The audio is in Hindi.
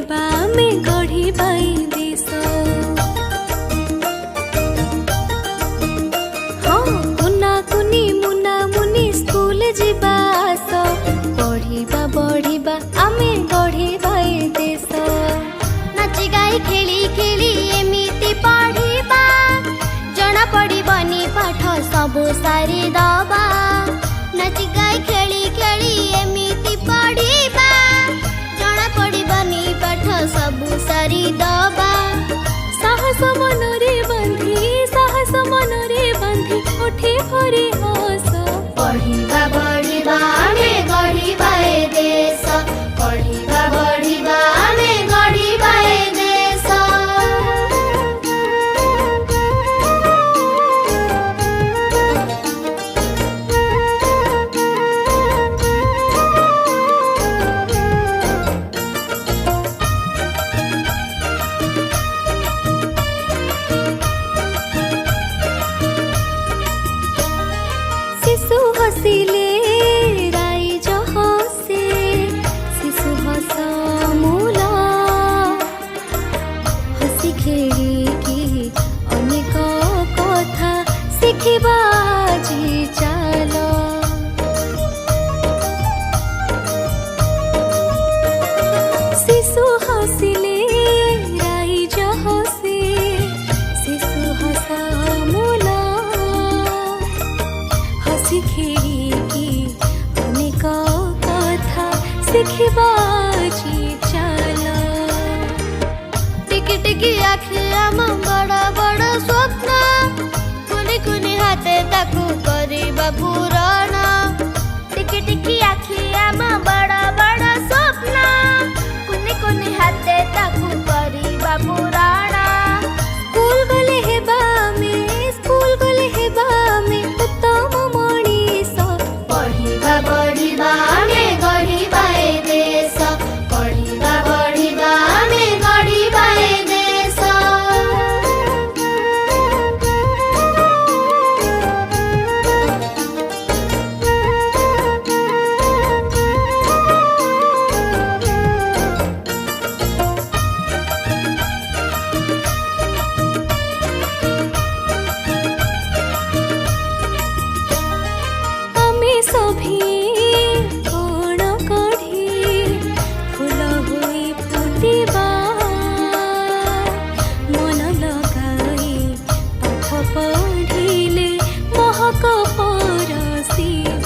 पढ़िबा आमे गढ़िबा ई देश। हाँ कुना कुनी मुना मुनी स्कूल जीवा आस, पढ़िबा बढ़िबा आमे गढ़िबा ई देश। नाची गाई खेली खेली एमिति पढ़िबा, जना पड़िबनी पाठ सबु सारी दबा। नाची गाई खेली खेली एमिति पढ़िबा, जना पड़िबनी पाठ सबु सारी दबा। साहस मनरे बांधी, साहस मनरे बांधी उठे भरे हस। पढ़िबा बढ़िबा आमे गढ़िबा ए देश, पढ़िबा बढ़िबा आमे गढ़िबा ए देश। शिशु हसिले राइज हसे, शिशु हस मूला हसी खेलिकी अनेक कथा शिखिबा आजी चाल। शिशु हसिले राइज हसे, शिशु हस मूला हसी खेलिकी अनेक कथा शिखिबा आजी चाल। टिकी टिकी आखि आम बड़ बड़ स्वप्न, कुनी कुनी हाथे ताकू करिबा पूरण। टिकी टिकी आखि आम बड़ बड़ स्वप्न, कुनी कुनी हाथे ताकू करिबा पूरण। स्कूल गले हेबा आमे, स्कूल गले हेबा आमे उत्तम मनीष। पढ़िबा बढ़िबा आमे गढ़िबा ए देश, पढ़िबा बढ़िबा आमे गढ़िबा ए देश। आमे सभी कोण कढ़ी फूल हुई फुटिबा, मन लगाई पाठ पढ़िले महक परसिबा।